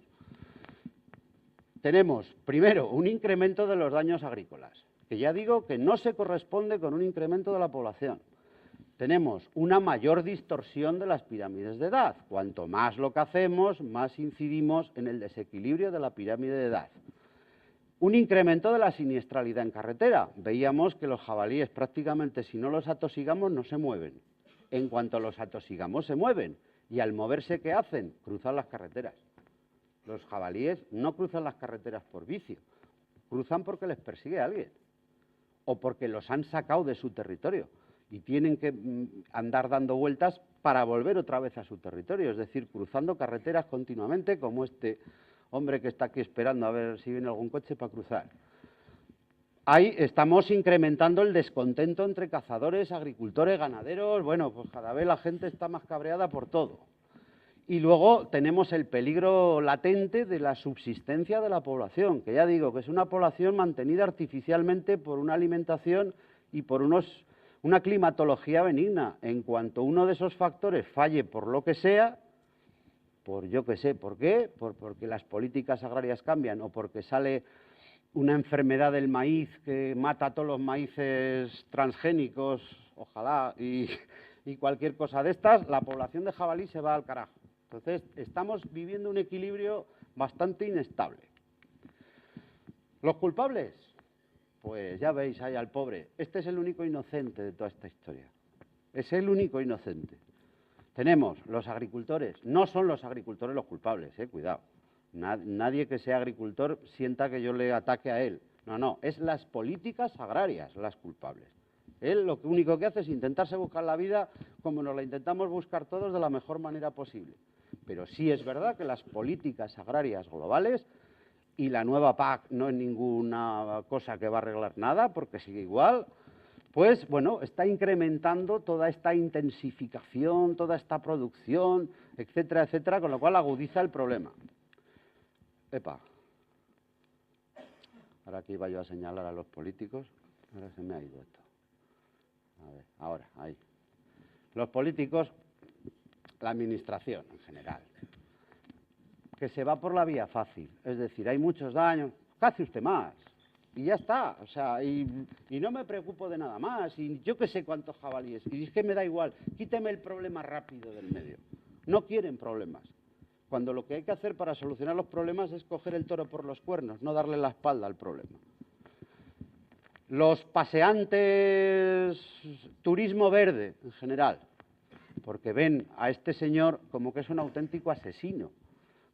Tenemos, primero, un incremento de los daños agrícolas, que ya digo que no se corresponde con un incremento de la población. Tenemos una mayor distorsión de las pirámides de edad. Cuanto más lo que hacemos, más incidimos en el desequilibrio de la pirámide de edad. Un incremento de la siniestralidad en carretera. Veíamos que los jabalíes prácticamente, si no los atosigamos, no se mueven. En cuanto los atosigamos, se mueven. Y al moverse, ¿qué hacen? Cruzan las carreteras. Los jabalíes no cruzan las carreteras por vicio, cruzan porque les persigue alguien o porque los han sacado de su territorio y tienen que andar dando vueltas para volver otra vez a su territorio, es decir, cruzando carreteras continuamente, como este hombre que está aquí esperando a ver si viene algún coche para cruzar. Ahí estamos incrementando el descontento entre cazadores, agricultores, ganaderos. Bueno, pues cada vez la gente está más cabreada por todo. Y luego tenemos el peligro latente de la subsistencia de la población, que ya digo que es una población mantenida artificialmente por una alimentación y por una climatología benigna. En cuanto uno de esos factores falle por lo que sea, por yo que sé, ¿por qué? Porque las políticas agrarias cambian o porque sale una enfermedad del maíz que mata a todos los maíces transgénicos, ojalá, y cualquier cosa de estas, la población de jabalí se va al carajo. Entonces, estamos viviendo un equilibrio bastante inestable. ¿Los culpables? Pues ya veis ahí al pobre. Este es el único inocente de toda esta historia. Es el único inocente. Tenemos los agricultores. No son los agricultores los culpables, cuidado. Nadie que sea agricultor sienta que yo le ataque a él. No, es las políticas agrarias las culpables. Él lo único que hace es intentarse buscar la vida como nos la intentamos buscar todos de la mejor manera posible. Pero sí es verdad que las políticas agrarias globales y la nueva PAC no es ninguna cosa que va a arreglar nada, porque sigue igual, pues bueno, está incrementando toda esta intensificación, toda esta producción, etcétera, etcétera, con lo cual agudiza el problema. Epa. Ahora que iba yo a señalar a los políticos, ahora se me ha ido esto. A ver, ahora, ahí. Los políticos, la administración en general, que se va por la vía fácil, es decir, hay muchos daños, cace usted más, y ya está, o sea, y no me preocupo de nada más, y yo que sé cuántos jabalíes, y es que me da igual, quíteme el problema rápido del medio. No quieren problemas, cuando lo que hay que hacer para solucionar los problemas es coger el toro por los cuernos, no darle la espalda al problema. Los paseantes, turismo verde en general, porque ven a este señor como que es un auténtico asesino,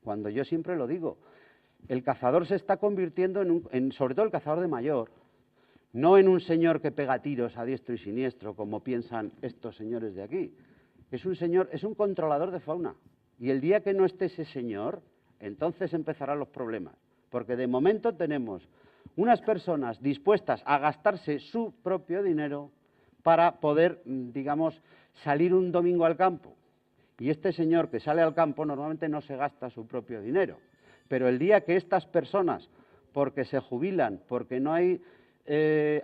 cuando yo siempre lo digo. el cazador se está convirtiendo sobre todo el cazador de mayor, no en un señor que pega tiros a diestro y siniestro, como piensan estos señores de aquí. Es un señor, es un controlador de fauna. Y el día que no esté ese señor, entonces empezarán los problemas. Porque de momento tenemos unas personas dispuestas a gastarse su propio dinero para poder, digamos, salir un domingo al campo. Y este señor que sale al campo normalmente no se gasta su propio dinero. Pero el día que estas personas, porque se jubilan, porque no hay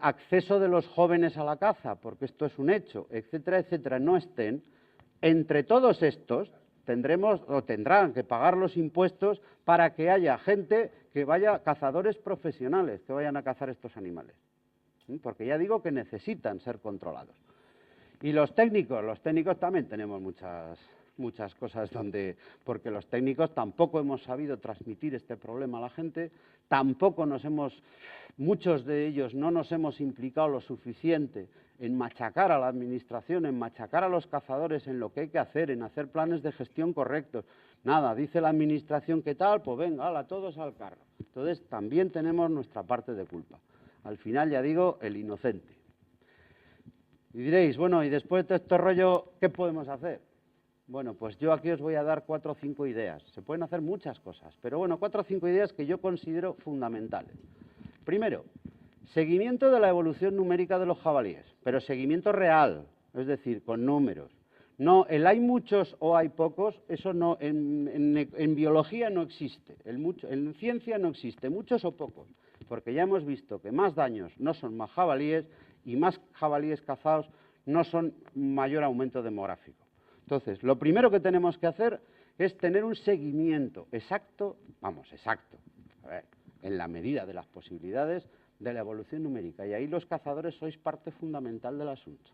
acceso de los jóvenes a la caza, porque esto es un hecho, etcétera, etcétera, no estén, entre todos estos tendremos o tendrán que pagar los impuestos para que haya gente que vaya, cazadores profesionales, que vayan a cazar estos animales. Porque ya digo que necesitan ser controlados. Y los técnicos también tenemos muchas cosas porque los técnicos tampoco hemos sabido transmitir este problema a la gente, tampoco muchos de ellos no nos hemos implicado lo suficiente en machacar a la administración, en machacar a los cazadores en lo que hay que hacer, en hacer planes de gestión correctos. Nada, dice la administración que tal, pues venga, hala, todos al carro. Entonces también tenemos nuestra parte de culpa. Al final, ya digo, el inocente. Y diréis, bueno, y después de este rollo, ¿qué podemos hacer? Bueno, pues yo aquí os voy a dar 4 o 5 ideas. Se pueden hacer muchas cosas, pero bueno, 4 o 5 ideas que yo considero fundamentales. Primero, seguimiento de la evolución numérica de los jabalíes, pero seguimiento real, es decir, con números. No, el hay muchos o hay pocos, eso no, en biología no existe, en ciencia no existe, muchos o pocos, porque ya hemos visto que más daños no son más jabalíes y más jabalíes cazados no son mayor aumento demográfico. Entonces, lo primero que tenemos que hacer es tener un seguimiento exacto, en la medida de las posibilidades de la evolución numérica. Y ahí los cazadores sois parte fundamental del asunto.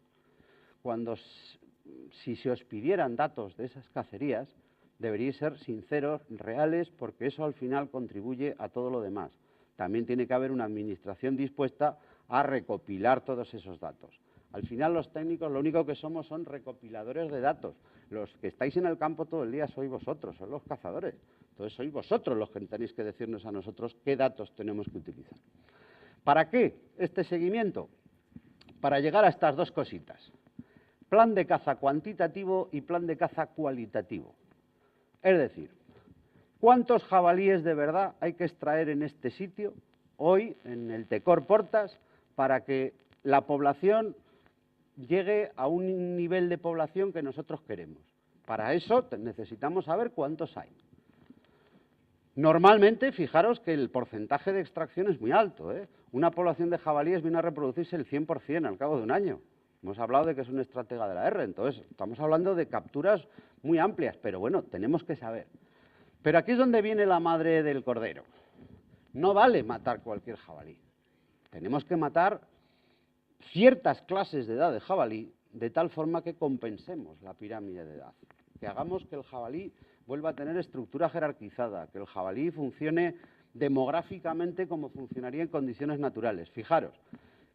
Si se os pidieran datos de esas cacerías, deberíais ser sinceros, reales, porque eso al final contribuye a todo lo demás. También tiene que haber una administración dispuesta a recopilar todos esos datos. Al final los técnicos lo único que somos son recopiladores de datos. Los que estáis en el campo todo el día sois vosotros, son los cazadores. Entonces sois vosotros los que tenéis que decirnos a nosotros qué datos tenemos que utilizar. ¿Para qué este seguimiento? Para llegar a estas dos cositas. Plan de caza cuantitativo y plan de caza cualitativo. Es decir, ¿cuántos jabalíes de verdad hay que extraer en este sitio, hoy, en el Tecor Portas, para que la población llegue a un nivel de población que nosotros queremos? Para eso necesitamos saber cuántos hay. Normalmente, fijaros que el porcentaje de extracción es muy alto, ¿eh? Una población de jabalíes viene a reproducirse el 100% al cabo de un año. Hemos hablado de que es un estratega de la R, entonces estamos hablando de capturas muy amplias, pero bueno, tenemos que saber. Pero aquí es donde viene la madre del cordero. No vale matar cualquier jabalí. Tenemos que matar ciertas clases de edad de jabalí de tal forma que compensemos la pirámide de edad, que hagamos que el jabalí vuelva a tener estructura jerarquizada, que el jabalí funcione demográficamente como funcionaría en condiciones naturales. Fijaros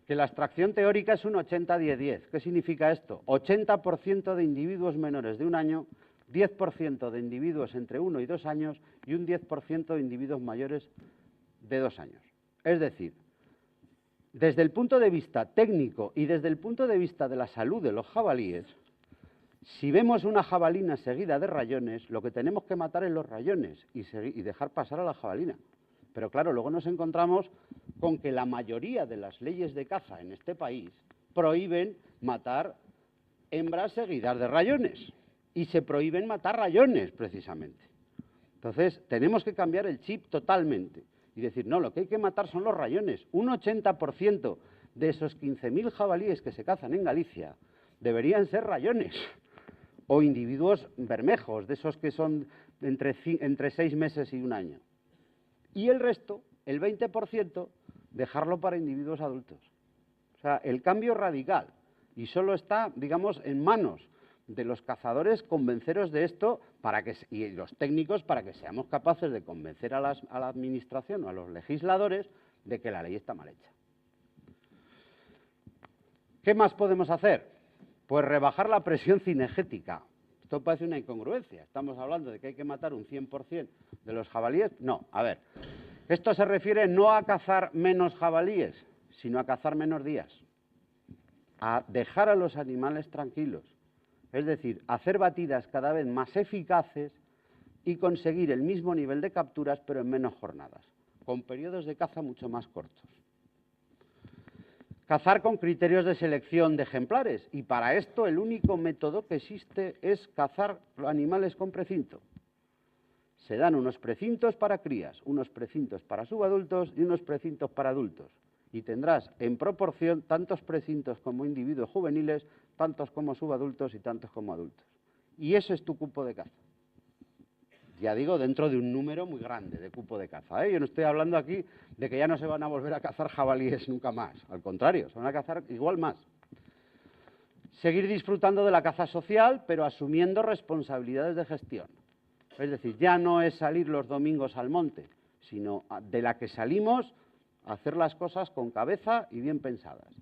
que la extracción teórica es un 80-10-10. ¿Qué significa esto? 80% de individuos menores de un año, 10% de individuos entre 1 y 2 años y un 10% de individuos mayores de 2 años. Es decir, desde el punto de vista técnico y desde el punto de vista de la salud de los jabalíes, si vemos una jabalina seguida de rayones, lo que tenemos que matar es los rayones y dejar pasar a la jabalina. Pero claro, luego nos encontramos con que la mayoría de las leyes de caza en este país prohíben matar hembras seguidas de rayones y se prohíben matar rayones precisamente. Entonces, tenemos que cambiar el chip totalmente y decir, no, lo que hay que matar son los rayones. Un 80% de esos 15.000 jabalíes que se cazan en Galicia deberían ser rayones o individuos bermejos, de esos que son entre 6 meses y un año. Y el resto, el 20%, dejarlo para individuos adultos. O sea, el cambio radical. Y solo está, digamos, en manos de los cazadores convenceros de esto y los técnicos para que seamos capaces de convencer a la administración o a los legisladores de que la ley está mal hecha. ¿Qué más podemos hacer? Pues rebajar la presión cinegética. Esto parece una incongruencia. Estamos hablando de que hay que matar un 100% de los jabalíes. No, a ver, Esto se refiere no a cazar menos jabalíes, sino a cazar menos días, a dejar a los animales tranquilos, es decir, hacer batidas cada vez más eficaces y conseguir el mismo nivel de capturas pero en menos jornadas, con periodos de caza mucho más cortos. Cazar con criterios de selección de ejemplares, y para esto el único método que existe es cazar animales con precinto. Se dan unos precintos para crías, unos precintos para subadultos y unos precintos para adultos. Y tendrás en proporción tantos precintos como individuos juveniles, tantos como subadultos y tantos como adultos. Y ese es tu cupo de caza. Ya digo, dentro de un número muy grande de cupo de caza, ¿eh? Yo no estoy hablando aquí de que ya no se van a volver a cazar jabalíes nunca más. Al contrario, se van a cazar igual más. Seguir disfrutando de la caza social, pero asumiendo responsabilidades de gestión. Es decir, ya no es salir los domingos al monte, sino de la que salimos a hacer las cosas con cabeza y bien pensadas.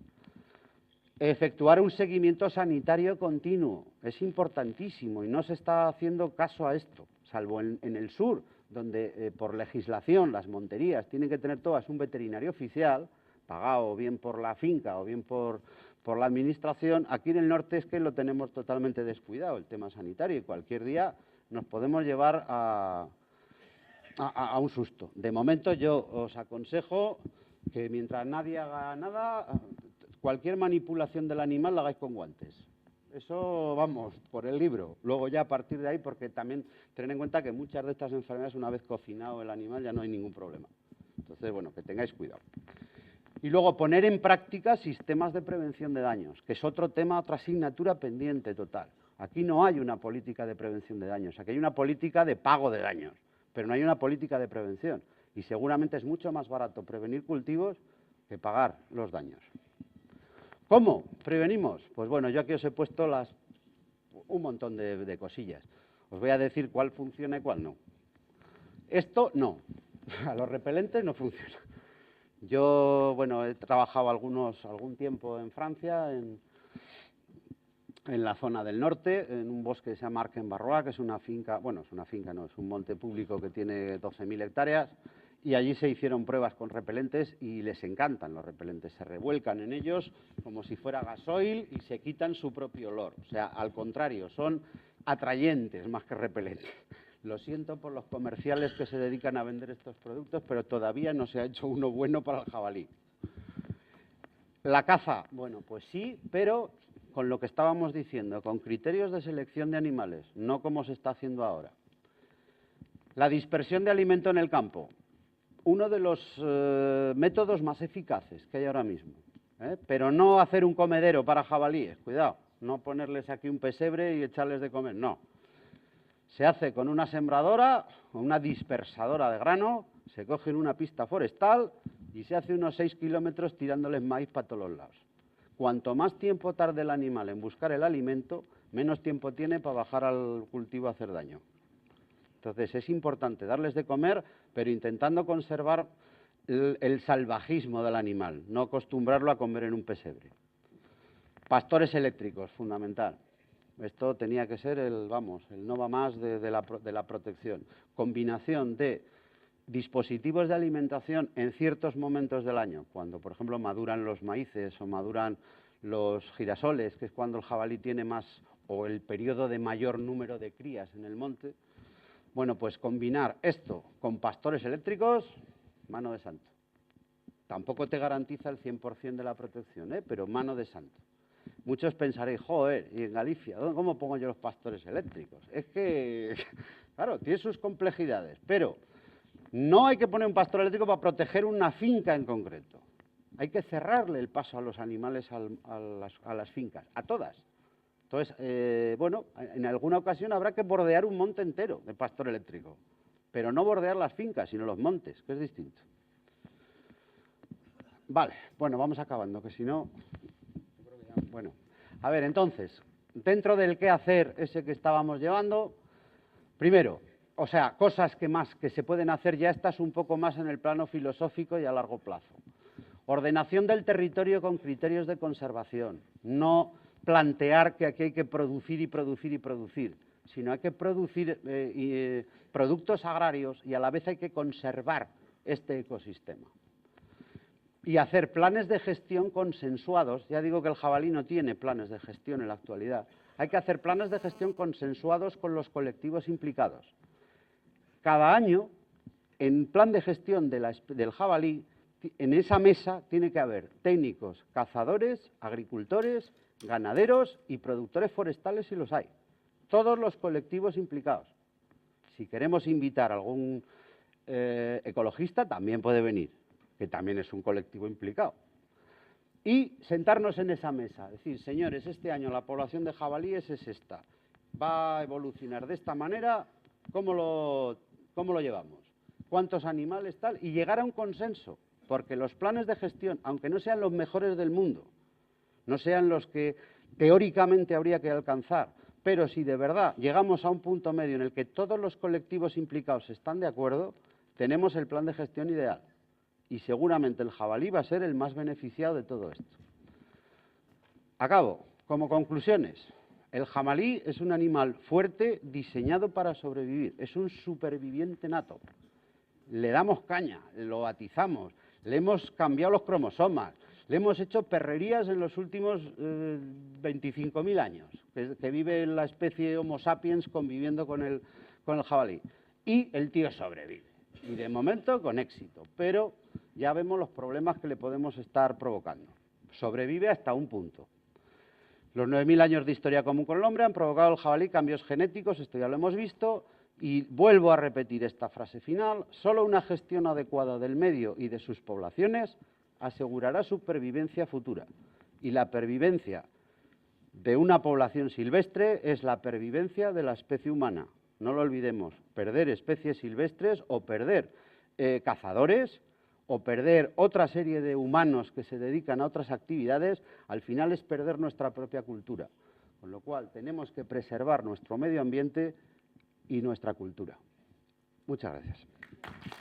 Efectuar un seguimiento sanitario continuo es importantísimo y no se está haciendo caso a esto, salvo en el sur, donde por legislación las monterías tienen que tener todas un veterinario oficial, pagado bien por la finca o bien por la administración. Aquí en el norte es que lo tenemos totalmente descuidado, el tema sanitario, y cualquier día nos podemos llevar a un susto. De momento yo os aconsejo que mientras nadie haga nada, cualquier manipulación del animal la hagáis con guantes. Eso, vamos, por el libro. Luego ya a partir de ahí, porque también tened en cuenta que muchas de estas enfermedades, una vez cocinado el animal, ya no hay ningún problema. Entonces, bueno, que tengáis cuidado. Y luego poner en práctica sistemas de prevención de daños, que es otro tema, otra asignatura pendiente total. Aquí no hay una política de prevención de daños, aquí hay una política de pago de daños, pero no hay una política de prevención. Y seguramente es mucho más barato prevenir cultivos que pagar los daños. ¿Cómo prevenimos? Pues bueno, yo aquí os he puesto un montón de cosillas. Os voy a decir cuál funciona y cuál no. Esto no, a los repelentes no funciona. Yo, bueno, he trabajado algún tiempo en Francia, en la zona del norte, en un bosque que se llama Arc-en-Barrois, que es una finca, bueno, es una finca, no, es un monte público que tiene 12.000 hectáreas, y allí se hicieron pruebas con repelentes y les encantan los repelentes, se revuelcan en ellos como si fuera gasoil y se quitan su propio olor. O sea, al contrario, son atrayentes más que repelentes. Lo siento por los comerciales que se dedican a vender estos productos, pero todavía no se ha hecho uno bueno para el jabalí. La caza, bueno, pues sí, pero con lo que estábamos diciendo, con criterios de selección de animales, no como se está haciendo ahora. La dispersión de alimento en el campo, uno de los métodos más eficaces que hay ahora mismo, pero no hacer un comedero para jabalíes, cuidado, no ponerles aquí un pesebre y echarles de comer, no. Se hace con una sembradora o una dispersadora de grano, se coge en una pista forestal y se hace unos 6 kilómetros tirándoles maíz para todos los lados. Cuanto más tiempo tarde el animal en buscar el alimento, menos tiempo tiene para bajar al cultivo a hacer daño. Entonces es importante darles de comer, pero intentando conservar el salvajismo del animal, no acostumbrarlo a comer en un pesebre. Pastores eléctricos, fundamental. Esto tenía que ser el no va más de la protección. Combinación de dispositivos de alimentación en ciertos momentos del año, cuando, por ejemplo, maduran los maíces o maduran los girasoles, que es cuando el jabalí tiene más, o el periodo de mayor número de crías en el monte. Bueno, pues combinar esto con pastores eléctricos, mano de santo. Tampoco te garantiza el 100% de la protección, pero mano de santo. Muchos pensaréis, joder, y en Galicia, ¿cómo pongo yo los pastores eléctricos? Es que, claro, tiene sus complejidades, pero no hay que poner un pastor eléctrico para proteger una finca en concreto. Hay que cerrarle el paso a los animales a las fincas, a todas. Entonces, bueno, en alguna ocasión habrá que bordear un monte entero de pastor eléctrico, pero no bordear las fincas, sino los montes, que es distinto. Vale, bueno, vamos acabando, que si no... Bueno, a ver, entonces, dentro del qué hacer ese que estábamos llevando, primero, o sea, cosas que se pueden hacer, ya estás un poco más en el plano filosófico y a largo plazo. Ordenación del territorio con criterios de conservación, no plantear que aquí hay que producir y producir y producir, sino hay que producir productos agrarios y a la vez hay que conservar este ecosistema. Y hacer planes de gestión consensuados. Ya digo que el jabalí no tiene planes de gestión en la actualidad. Hay que hacer planes de gestión consensuados con los colectivos implicados. Cada año, en plan de gestión del jabalí, en esa mesa tiene que haber técnicos, cazadores, agricultores, ganaderos y productores forestales si los hay. Todos los colectivos implicados. Si queremos invitar a algún ecologista, también puede venir, que también es un colectivo implicado. Y sentarnos en esa mesa, decir, señores, este año la población de jabalíes es esta, va a evolucionar de esta manera, ¿cómo lo llevamos? ¿Cuántos animales tal? Y llegar a un consenso, porque los planes de gestión, aunque no sean los mejores del mundo, no sean los que teóricamente habría que alcanzar, pero si de verdad llegamos a un punto medio en el que todos los colectivos implicados están de acuerdo, tenemos el plan de gestión ideal. Y seguramente el jabalí va a ser el más beneficiado de todo esto. Acabo. Como conclusiones, el jabalí es un animal fuerte diseñado para sobrevivir. Es un superviviente nato. Le damos caña, lo atizamos, le hemos cambiado los cromosomas, le hemos hecho perrerías en los últimos 25.000 años, que vive la especie Homo sapiens conviviendo con el jabalí. Y el tío sobrevive. Y de momento con éxito, pero ya vemos los problemas que le podemos estar provocando. Sobrevive hasta un punto. Los 9.000 años de historia común con el hombre han provocado al jabalí cambios genéticos, esto ya lo hemos visto, y vuelvo a repetir esta frase final, solo una gestión adecuada del medio y de sus poblaciones asegurará su pervivencia futura. Y la pervivencia de una población silvestre es la pervivencia de la especie humana. No lo olvidemos, perder especies silvestres o perder cazadores o perder otra serie de humanos que se dedican a otras actividades, al final es perder nuestra propia cultura. Con lo cual tenemos que preservar nuestro medio ambiente y nuestra cultura. Muchas gracias.